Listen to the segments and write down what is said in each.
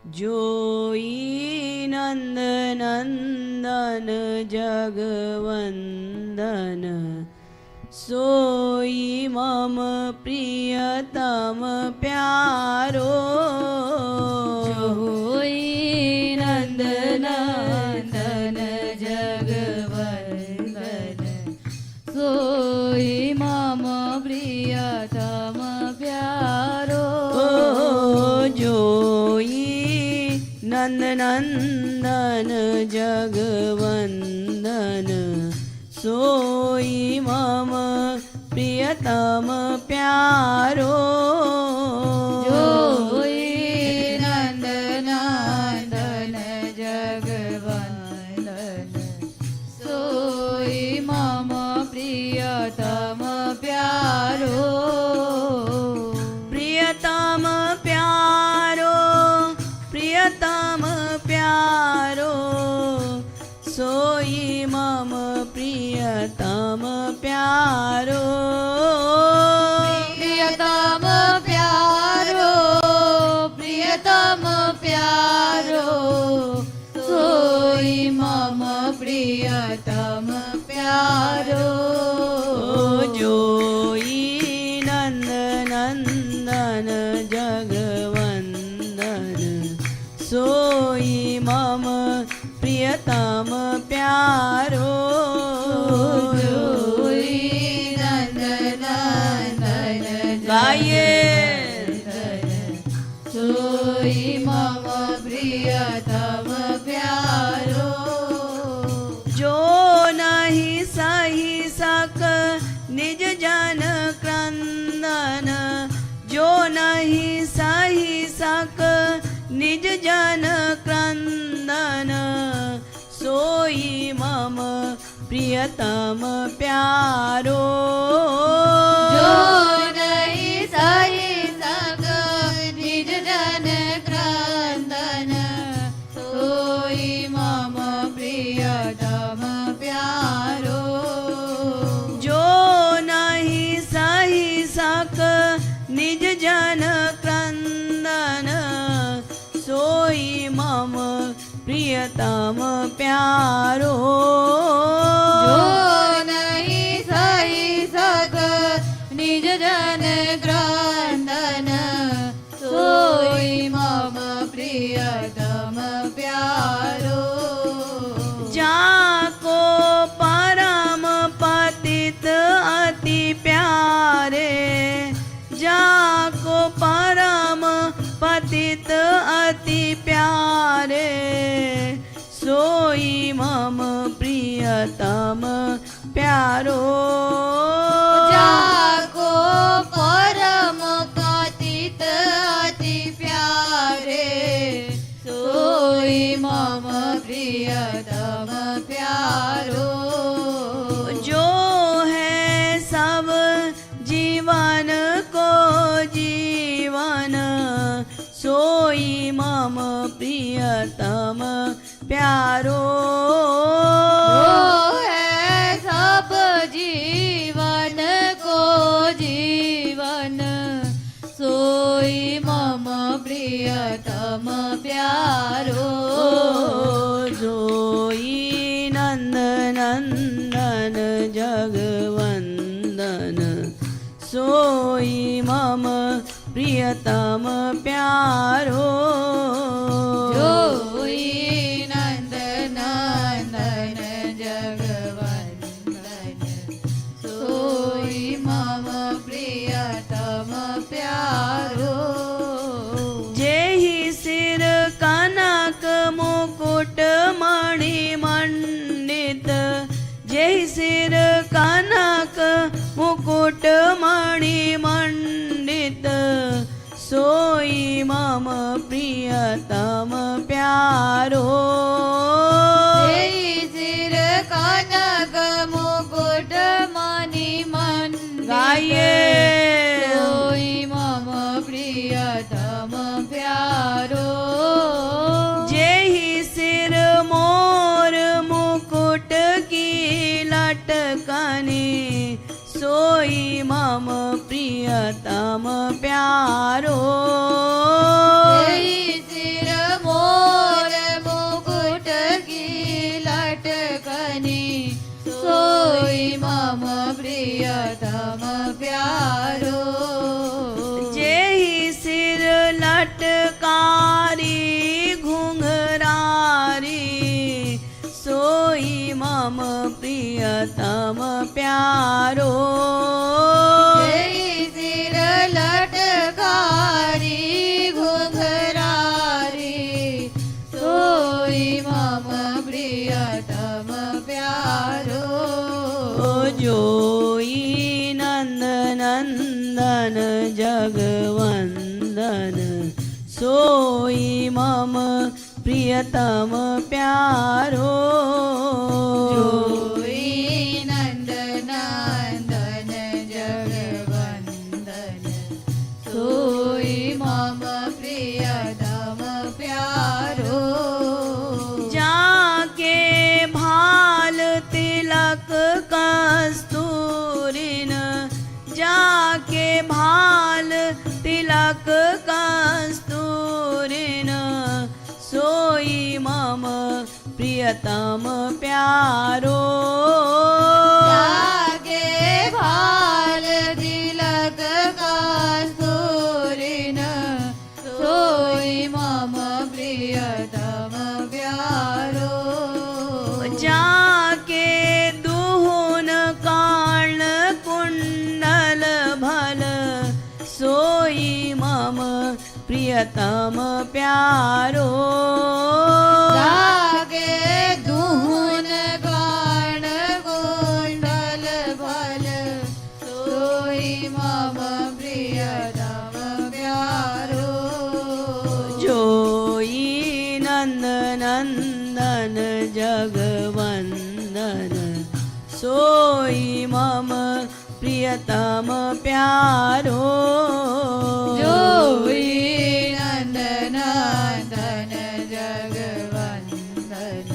जोई नंद नंदन जगवंदन सोई मम प्रियतम प्यारो जोई नंद नंदन जगवंदन सोई मम प्रियतम प्यारो जोई नंद नंदन जगवंदन सोई मम प्रियतम प्यारो जोई नंद नंदन जगवंदन सोई मम प्रियतम प्यारो प्रियतम प्यारो प्रियतम प्यारो सोई मम प्रियतम प्यारो प्रियतम प्यारो प्रियतम प्यारो सोई मम प्रियतम प्यारो जोई नंद नंदन जगवंदन सोई मम प्रियतम प्यारो जोई नंद नंदन गाइए सोई मम प्रियतम प्यारो जो नहीं सही सक निज जन क्रंदन जो नहीं सही सक निज जन क्रंदन सोई मम प्रियतम प्यारो जो नहीं सही सक निज जन क्रंदन सोई मम प्रियतम प्यारो जो नहीं सही सक निज जन क्रंदन सोई मम प्रियतम प्यारो जो नहीं सही सक निज जन क्रंदन सोई मम प्रियतम प्यारो जाको परम पतित अति प्यारे जाको परम पतित अति प्यारे सोई मम प्रियतम प्यारो जाको परम पतित अति प्यारे सोई मम प्रियतम प्यारो जो है सब जीवन को जीवन सोई मम प्रियतम प्यारो जो है सब जीवन को जीवन सोई मम प्रियतम प्यारो जोई नंद नंदन जगवंदन सोई मम प्रियतम प्यारो जोई नंद नंदन जगवंदन सोई मम प्रियतम प्यारो जेहि सिर कनक मुकुट मणि मंडित जेहि सिर कनक मुकुट मणि मंडित सोई मम प्रियतम प्यारो जेहि सिर कनक मुकुट मणि मंडित गाइए सोई मम प्रियतम प्यारो जेहि सिर मोर मुकुट की लटकनी सोई मम प्रियतम प्यारो जेहि सिर लटकारी घुंघरारी सोई मम प्रियतम प्यारो जय सिर लटकारी घुंघरारी सोई मम प्रियतम प्यारो जोई नंद नंदन जगवंदन सोई मम प्रियतम प्यारो जोई नंद नंदन जगवंदन सोई मम प्रियतम प्यारो जाके भाल तिलक कस्तूरिन जाके भाल तिलक कस्तूरिन सोई मम प्रियतम प्यारो जागे भाल तिलक कस्तूरिन सोई मम प्रियतम प्यारो जाके दुहुन कार्ण कुंडल भल सोई मम प्रियतम प्यारो जागे दुहुन काण कुंडल भल सोई मम प्रियतम प्यारो जोई नंद नंदन जगवंदन सोई मम प्रियतम प्यारो जोई नंद नंदन जगवंदन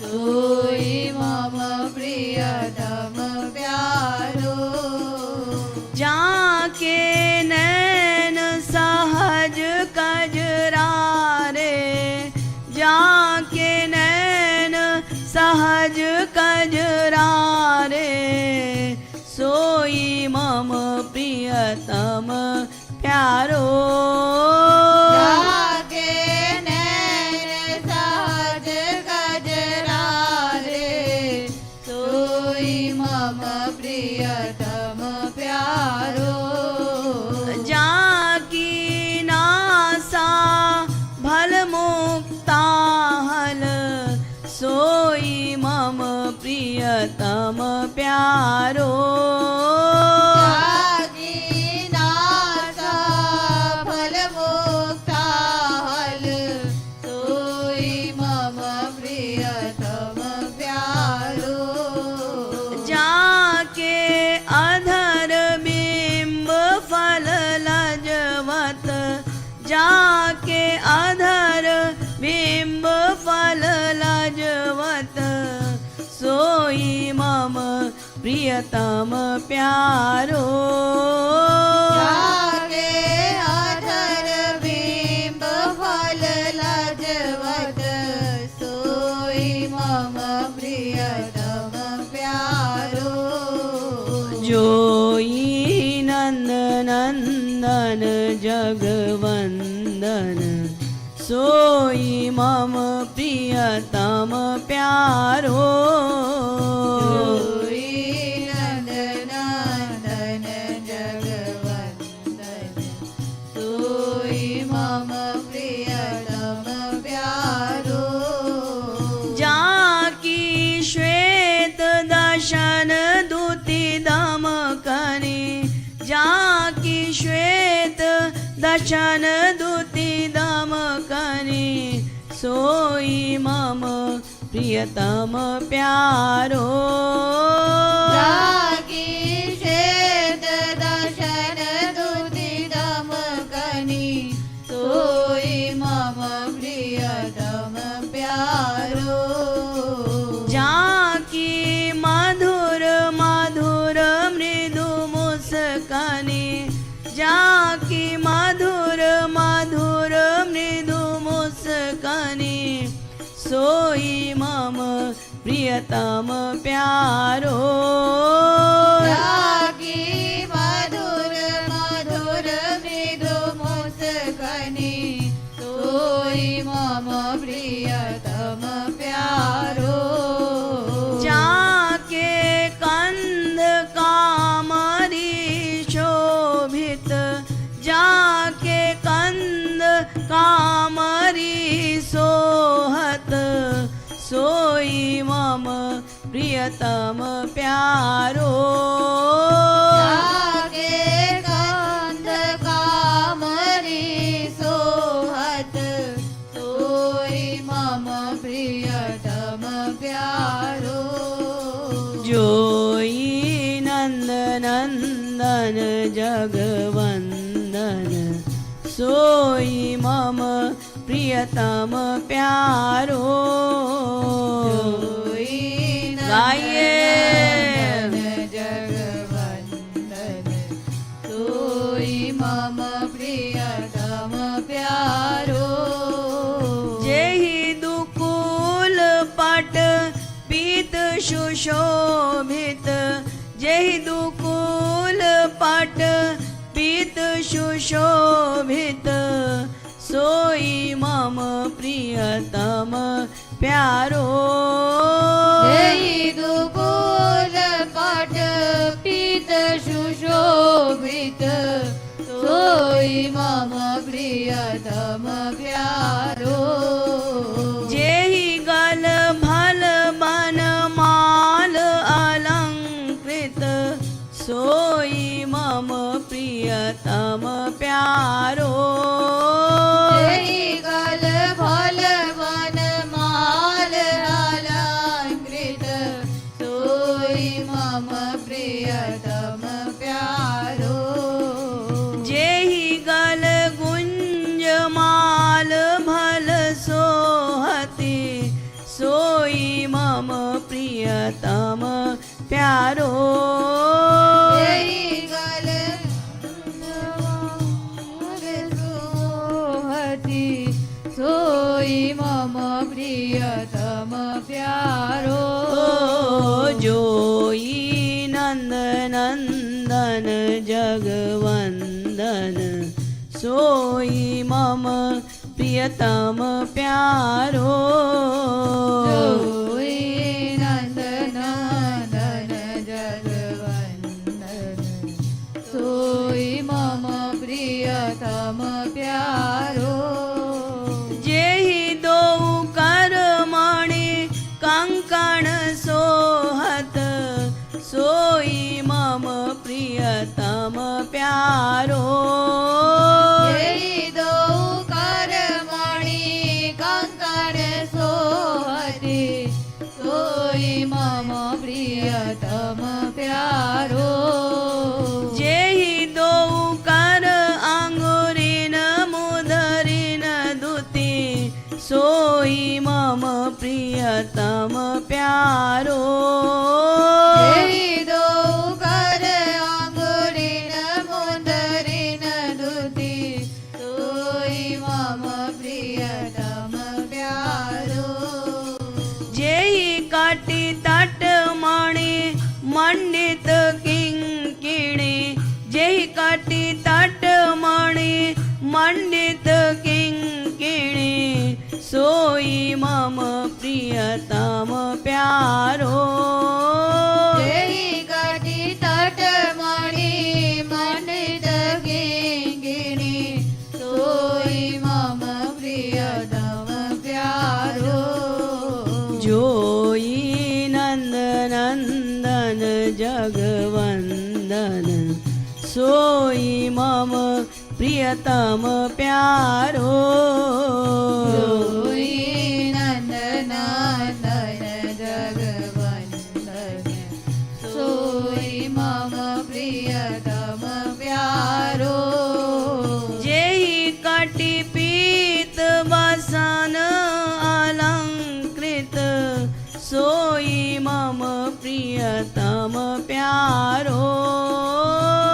सोई मम प्रियतम प्यारो जाके नैन सहज कजरारे जाके नैन सहज कजरारे सोई मम प्रियतम प्यारो जागे नैन सहज गजरारे सोई मम प्रियतम प्यारो जाकी नासा भल मुक्ता हल सोई मम प्रियतम प्यारो जागी नासा फल मुक्ता हल सोई मम प्रियतम प्यारो जाके अधर बिंब फल लजवत जाके अधर बिंब फल लजवत सोई मम प्रियतम प्यारो जागे अधर बिंब फल लजवत सोई मम प्रियतम प्यारो जोई नंद नंदन जगवंदन सोई मम प्रियतम प्यारो जोई नंद नंदन जगवंदन सोई मम प्रियतम प्यारो जाकी श्वेत दशन दूति दमकनी जाकी श्वेत दशन दूति दमकनी सोई मम प्रियतम प्यारो जागी श्वेत दशन दूति दमकनी सोई मम प्रियतम प्यारो जाकी मधुर मधुर मृदु मुस्कानी जाकी मधुर मधुर मृदु मुस्कानी सोई मम प्रियतम प्यारो जागी मधुर मधुर मृदु मुस्कानी कनी सोई मम प्रियतम प्यारो जाके कंद कामरी शोभित जाके कंद कामरी सोहत सोई मम प्रियतम प्यारो जाके कंद कामरी सोहत सोई मम प्रियतम प्यारो जोई नंद नंदन जगवंदन सोई मम प्रियतम प्यारो गाइए जगवंदन सोई मम प्रियतम प्यारो जेहि दुकुल पट पीत सुशोभित जेहि दुकुल पट पीत सुशोभित सोई मम प्रियतम प्यारो जय दुकुल पट पीत सुशोभित सोई मम प्रियतम प्यारो जेहि गल भल बन माल अलंकृत सोई मम प्रियतम प्यारो जय गल भल वन माल अलंकृत सोई मम प्रियतम प्यारो जेहि गल गुंज माल भल सोहति सोई मम प्रियतम प्यारो जय गल सोहति सोई मम प्रियतम प्यारो जोई नंद नंदन जगवंदन सोई मम प्रियतम प्यारो जोई नंद नंदन जगवंदन सोई मम प्रियतम प्यारो जेहि दो करमणि कंकण सोहत सोई मम प्रियतम प्यारो जय दो करमणि कंकण सोहति सोई मम प्रियतम प्यारो जेहि दो कर अंगुरीन मुदरीन दुति सोई मम प्रियतम प्यारो जय दो कर अंगुरीन मुदरीन दुति सोई मम प्रियतम प्यारो जेहि काटि तट मणि मंडित किंकिणी जेहि काटि तट मणि मंडित किंकिणी सोई मम प्रियतम प्यारो जय काटी तट मणि मंडित किंकिणी सोई मम प्रियतम प्यारो जोई नंद नंदन जगवंदन सोई मम प्रियतम प्यारो सोई नंदनंदन जगवंदन सोई मम प्रियतम प्यारो जेहि कटि पीत वसन अलंकृत सोई मम प्रियतम प्यारो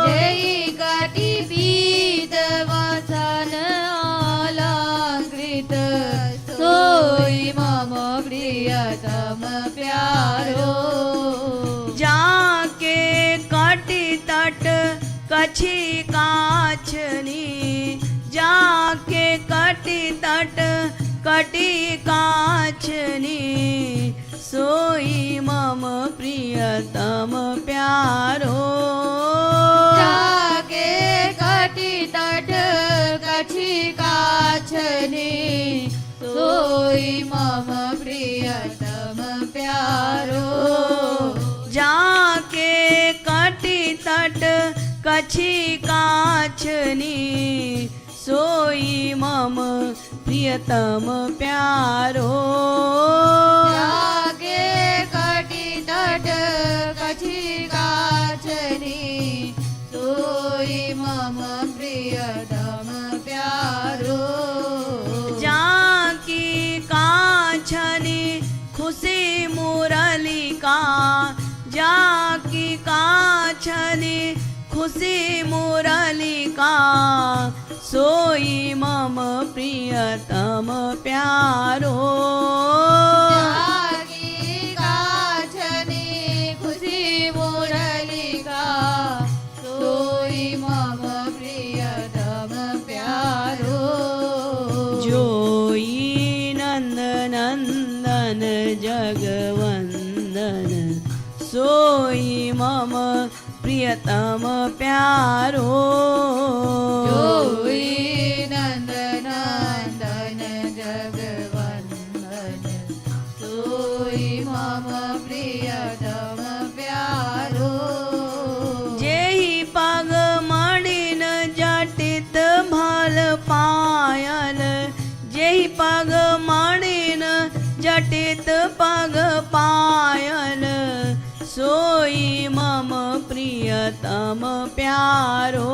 जय काटी पीत वसन अलंकृत सोई मम प्रियतम प्यारो जाके कटि तट कछि काछनी जाके तट कटी काछनी सोई मम प्रियतम प्यारो जागे कटी तट कछी काछनी सोई मम प्रियतम प्यारो जाके कटी तट कछी काछनी सोई मम प्रियतम प्यारो जागे कटी तट कछी काछनी सोई मम प्रियतम प्यारो जाकी काछनी खुशी मुरलिका जाकी काछनी खुशी मुरलिका सोई मम प्रियतम प्यारो जागी काछनी खुशी मुरलिका सोई मम प्रियतम प्यारो जोई नंद नंदन जगवंदन सोई मम प्रियतम प्यारो जोई नंदनंदन जगवंदन सोई मम प्रियतम प्यारो जेहि पग मणिन जटित भल पायल जेहि पग मणिन जटित पग पायल सोई मम प्रियतम प्यारो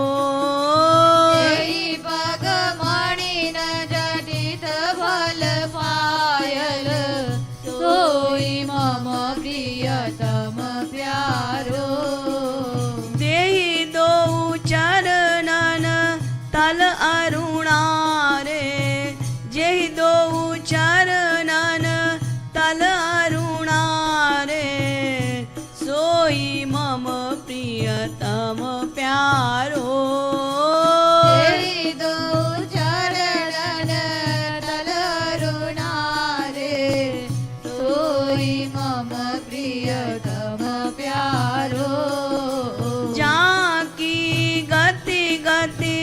जेहि पग मणिन जटित भल पायल सोई मम प्रियतम प्यारो देहि दो चरणन तल अरुणारे जेहि दो चरणन तल अरुणारे सोई मम प्रियतम प्यारो जेहि दो चरणन तल अरुणारे सोई मम प्रियतम प्यारो जाकी गति गति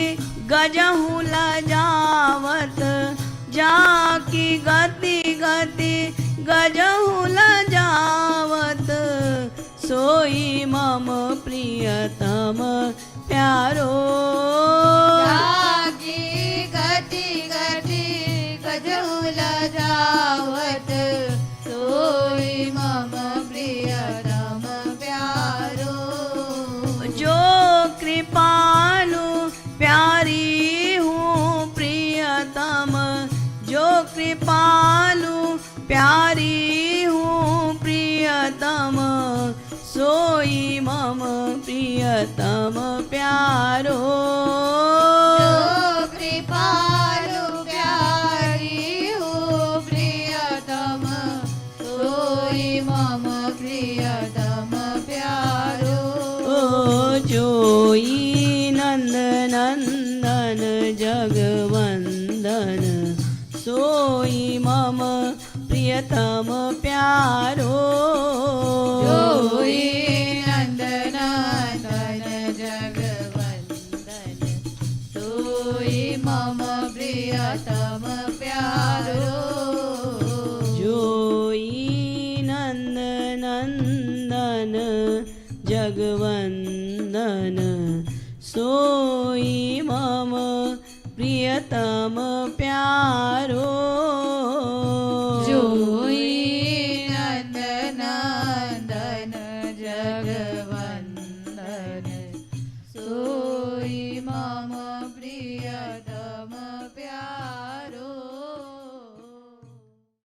गजहु लजावत जाकी गति गति गजहु लजावत सोई मम प्रियतम प्यारो जागी गति गति गजहुल जावत सोई मम प्रियतम प्यारो जो कृपालु प्यारी हूँ प्रियतम जो कृपालु प्यारी हूँ प्रियतम सोई मम प्रियतम प्यारो जो कृपालु प्यारी हो प्रियतम सोई मम प्रियतम प्यारो ओ जोई नंद नंदन जगवंदन सोई मम प्रियतम प्यारो जोई नंदनंदन जगवंदन सोई मम प्रियतम प्यारो जोई नंद नंदन जगवंदन सोई मम प्रियतम प्यारो